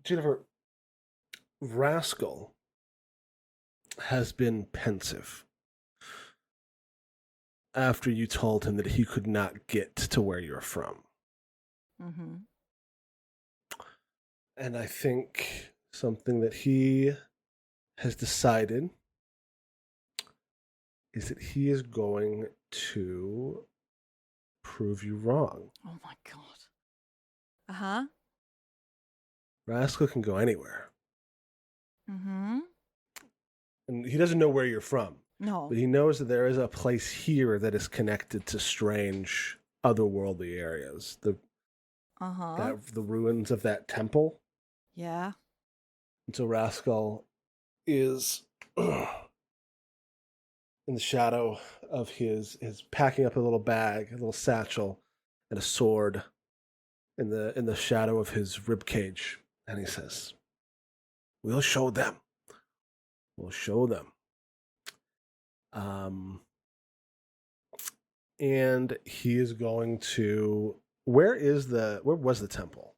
Jennifer, Rascal has been pensive after you told him that he could not get to where you're from. Mm-hmm. And I think something that he has decided is that he is going to prove you wrong. Oh my god. Uh-huh. Rascal can go anywhere. Mm-hmm. And he doesn't know where you're from, No. but he knows that there is a place here that is connected to strange, otherworldly areas. The ruins of that temple. Yeah. And so Rascal is in the shadow of his packing up a little bag, a little satchel, and a sword in the shadow of his rib cage, and he says, "We'll show them. We'll show them." And he is going to. Where was the temple?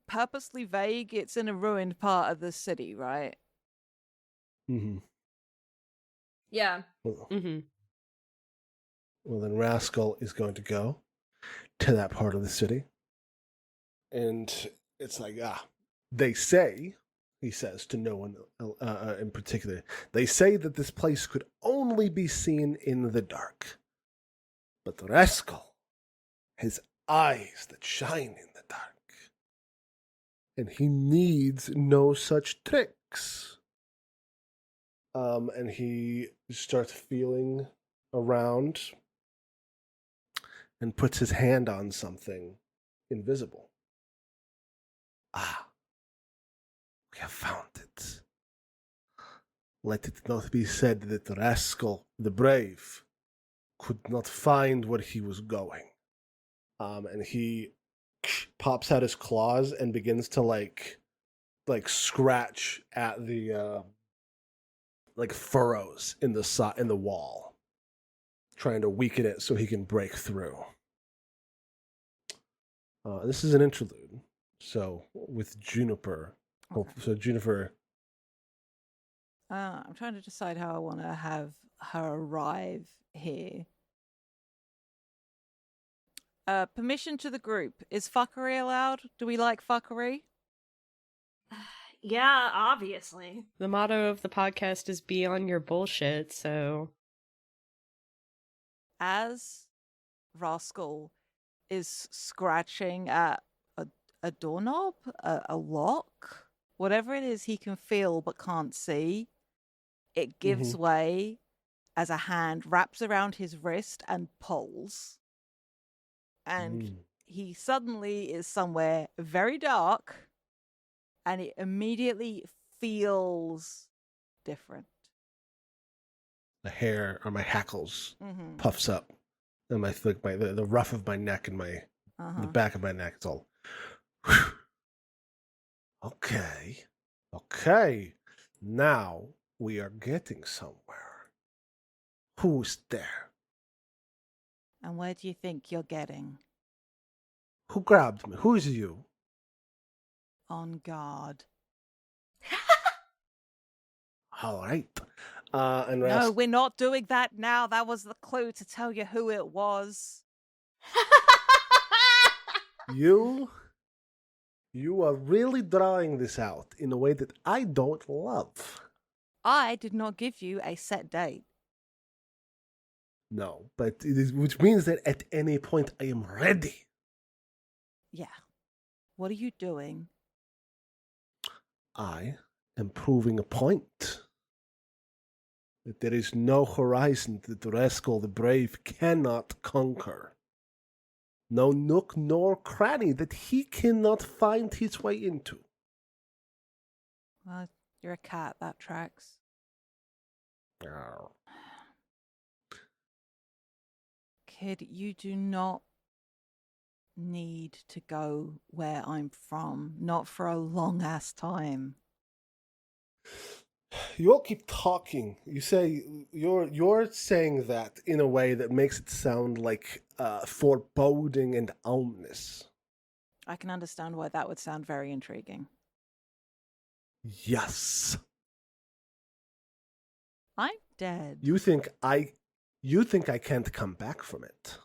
Purposely vague. It's in a ruined part of the city, right? Mm-hmm. Yeah. Well, Mm-hmm. well, then Rascal is going to go to that part of the city. And it's like, they say, he says to no one in particular, they say that this place could only be seen in the dark. But Rascal has eyes that shine in the dark. And he needs no such tricks. And he starts feeling around and puts his hand on something invisible. We have found it. Let it not be said that Rascal the Brave could not find where he was going. And he pops out his claws and begins to like scratch at the furrows in the wall, trying to weaken it so he can break through. This is an interlude. So with Juniper, Okay. so Juniper. I'm trying to decide how I want to have her arrive here. Permission to the group. Is fuckery allowed? Do we like fuckery? Yeah, obviously. The motto of the podcast is "Be on your bullshit." So, As Rascal is scratching at a doorknob, a lock, whatever it is he can feel but can't see, it gives way as a hand wraps around his wrist and pulls. And he suddenly is somewhere very dark, and it immediately feels different. The hair on my hackles puffs up, and the ruff of my neck and the back of my neck. It's all okay. Now we are getting somewhere. Who's there? And where do you think you're getting? Who grabbed me? Who is you? On guard. All right. And No, we're not doing that now. That was the clue to tell you who it was. You are really drawing this out in a way that I don't love. I did not give you a set date. No, but it is, which means that at any point I am ready. Yeah. What are you doing? I am proving a point. That there is no horizon that Rascal the Brave cannot conquer. No nook nor cranny that he cannot find his way into. Well, you're a cat. That tracks. Oh. Kid, you do not need to go where I'm from. Not for a long-ass time. You all keep talking. You say you're saying that in a way that makes it sound like foreboding and ominous. I can understand why that would sound very intriguing. Yes. I'm dead. You think I can't come back from it?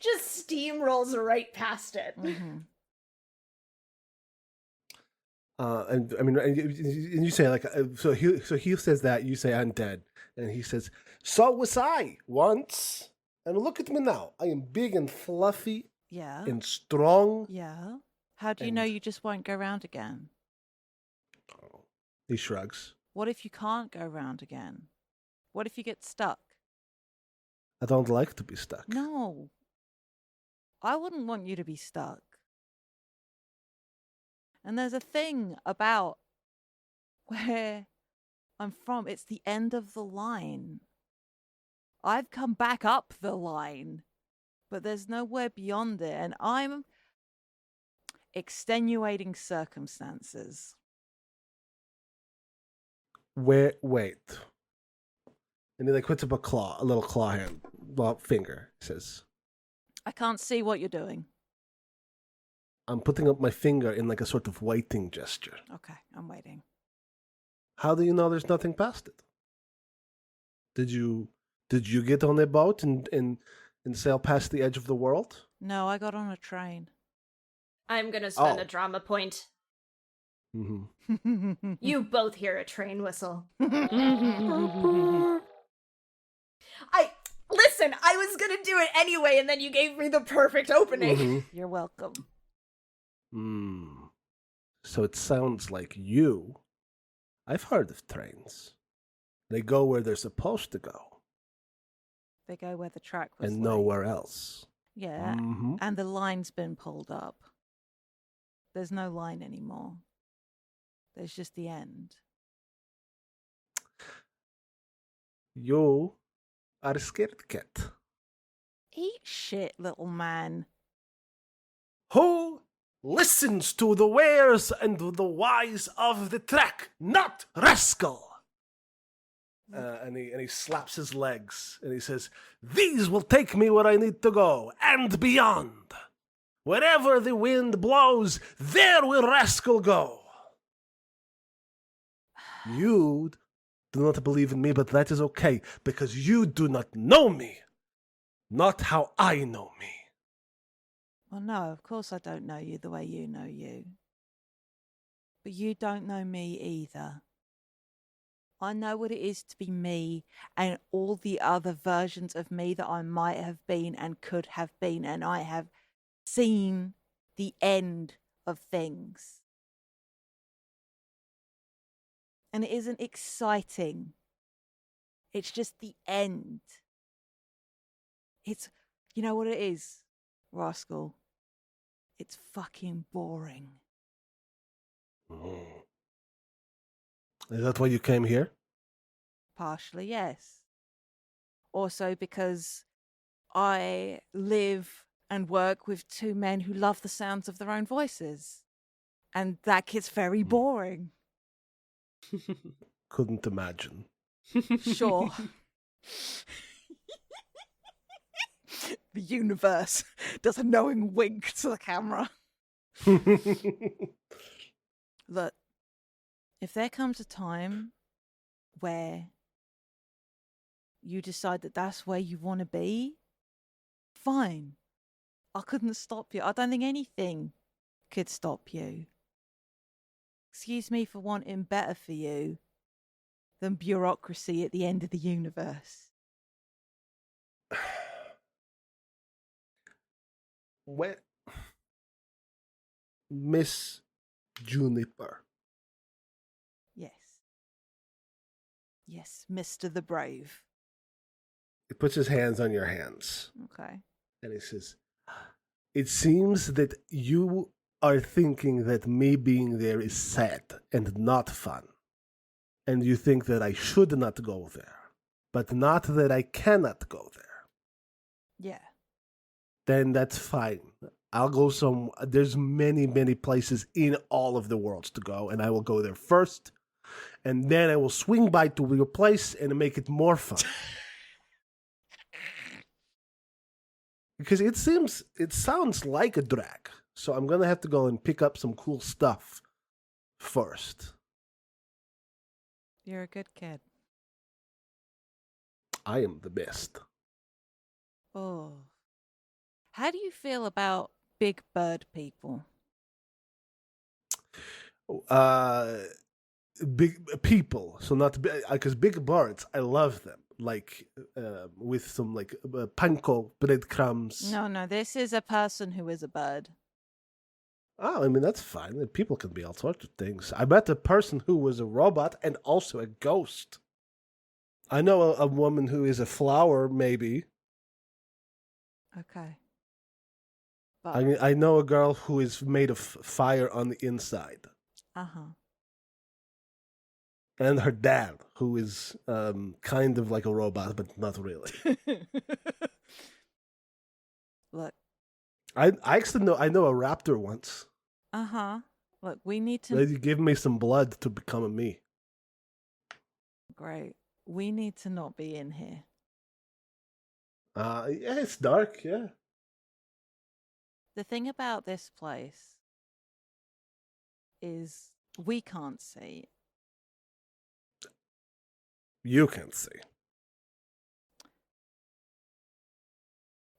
just steamrolls right past it. Mm-hmm. And I mean, and you say like, so he says that, you say I'm dead, and he says, so was I once, and look at me now. I am big and fluffy Yeah. and strong. Yeah. How do you know you just won't go round again? He shrugs. What if you can't go round again? What if you get stuck? I don't like to be stuck. No. I wouldn't want you to be stuck. And there's a thing about where I'm from. It's the end of the line. I've come back up the line, but there's nowhere beyond it. And I'm extenuating circumstances. Wait. And he like puts up a little claw hand, finger. He says, I can't see what you're doing. I'm putting up my finger in like a sort of waiting gesture. Okay, I'm waiting. How do you know there's nothing past it? Did you get on a boat and sail past the edge of the world? No, I got on a train. I'm gonna spend Oh. a drama point. Mm-hmm. You both hear a train whistle. Listen, I was gonna do it anyway, and then you gave me the perfect opening. Mm-hmm. You're welcome. So it sounds like you. I've heard of trains. They go where they're supposed to go. They go where the track was And laid. nowhere else. Yeah, Mm-hmm. and the line's been pulled up. There's no line anymore. There's just the end. You are a scared cat. Eat shit, little man. Who listens to the wares and the whys of the track, not rascal. And he slaps his legs and he says, these will take me where I need to go and beyond. Wherever the wind blows, there will rascal go. You do not believe in me, but that is okay, because you do not know me. Not how I know me. Well, no, of course I don't know you the way you know you. But you don't know me either. I know what it is to be me and all the other versions of me that I might have been and could have been, and I have seen the end of things. And it isn't exciting. It's just the end. It's, you know what it is, rascal? It's fucking boring. Is that why you came here? Partially, yes. Also because I live and work with two men who love the sounds of their own voices. And that gets very boring. Couldn't imagine. Sure. The universe does a knowing wink to the camera. Look, if there comes a time where you decide that that's where you want to be, fine. I couldn't stop you. I don't think anything could stop you. Excuse me for wanting better for you than bureaucracy at the end of the universe. Where, Miss Juniper. Yes. Yes, Mr. the Brave. He puts his hands on your hands Okay. and he says, it seems that you are thinking that me being there is sad and not fun. And you think that I should not go there, but not that I cannot go there. Yeah. Then that's fine. I'll go there's many, many places in all of the worlds to go, and I will go there first, and then I will swing by to your place and make it more fun. Because it sounds like a drag, so I'm gonna have to go and pick up some cool stuff first. You're a good kid. I am the best. Oh. How do you feel about big bird people? Big people, so not because big birds, I love them. Like with some like panko breadcrumbs. No, this is a person who is a bird. Oh, I mean that's fine. People can be all sorts of things. I met a person who was a robot and also a ghost. I know a woman who is a flower, maybe. Okay. But, I know a girl who is made of fire on the inside. uh-huh. And her dad, who is kind of like a robot, but not really. Look. I actually know a raptor once. Uh-huh. Look, we need to... They give me some blood to become a me. Great. We need to not be in here. Yeah, it's dark, yeah. The thing about this place is we can't see. You can't see.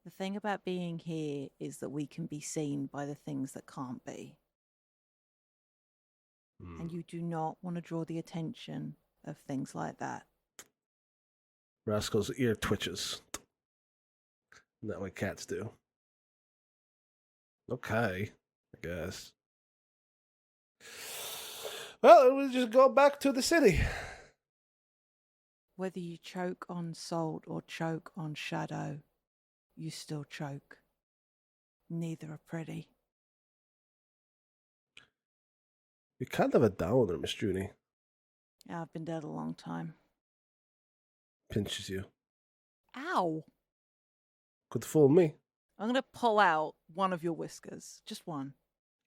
The thing about being here is that we can be seen by the things that can't be. And you do not want to draw the attention of things like that. Rascal's ear twitches. Isn't that what cats do? Okay, I guess. Well, we'll just go back to the city. Whether you choke on salt or choke on shadow, you still choke. Neither are pretty. You're kind of a downer, Miss Junie. Yeah, I've been dead a long time. Pinches you. Ow! Could fool me. I'm going to pull out one of your whiskers. Just one.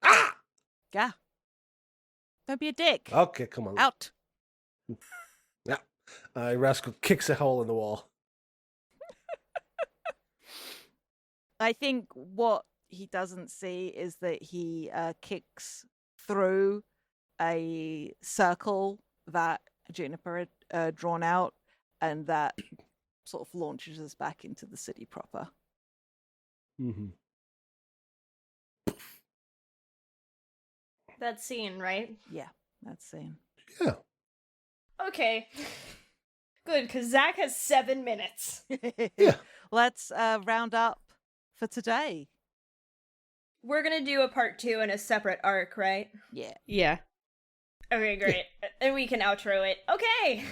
Ah! Yeah. Don't be a dick. Okay, come on. Out. Yeah. Rascal kicks a hole in the wall. I think what he doesn't see is that he kicks through a circle that Juniper had drawn out, and that sort of launches us back into the city proper. Mm-hmm. That scene, right? Yeah, that's scene. Yeah. Okay. Good, because Zach has 7 minutes. Yeah. Let's round up for today. We're gonna do a part 2 in a separate arc, right? Yeah. Yeah. Okay, great. And we can outro it. Okay!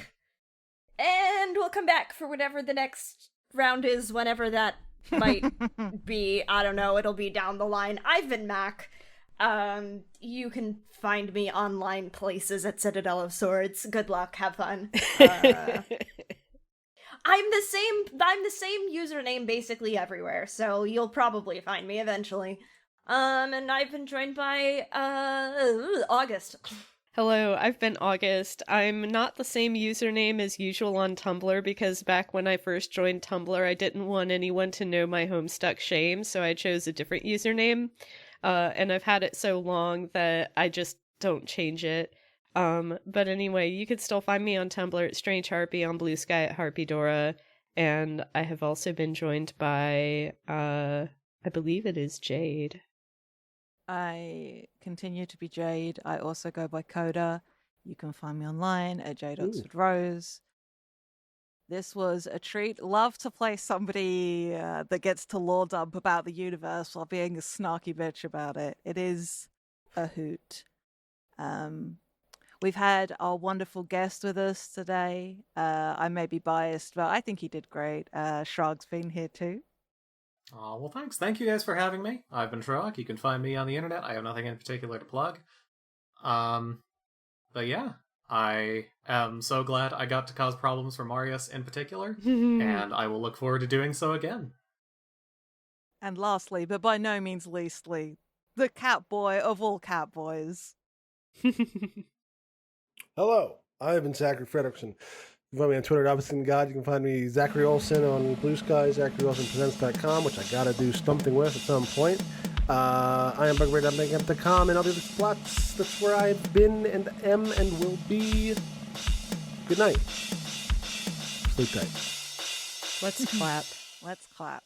And we'll come back for whatever the next round is, whenever that might be. I don't know, it'll be down the line. I've been Mac. You can find me online places at Citadel of Swords. Good luck, have fun. I'm the same username basically everywhere, so you'll probably find me eventually. And I've been joined by August. Hello, I've been August. I'm not the same username as usual on Tumblr because back when I first joined Tumblr, I didn't want anyone to know my Homestuck shame, so I chose a different username. And I've had it so long that I just don't change it. But anyway, you can still find me on Tumblr at Strange Harpy, on Blue Sky at Harpydora, and I have also been joined by, I believe it is Jade. I continue to be Jade. I also go by Coda. You can find me online at Jade Oxford Rose. This was a treat. Love to play somebody that gets to lore dump about the universe while being a snarky bitch about it. It is a hoot. We've had our wonderful guest with us today. I may be biased, but I think he did great. Schrag's been here too. Well, thanks. Thank you guys for having me. I've been Schrag. You can find me on the internet. I have nothing in particular to plug. But yeah, I am so glad I got to cause problems for Marius in particular, and I will look forward to doing so again. And lastly, but by no means leastly, the cat boy of all cat boys. Hello, I have been Zachary Fredrickson. You can find me on Twitter at ObstinGod. You can find me Zachary Olsen on Blue Sky, ZacharyOlsenPresents.com, which I gotta do something with at some point. I am BugRaid.Makeup.com and all the other spots. That's where I've been and am and will be. Good night. Sleep tight. Let's clap. Let's clap.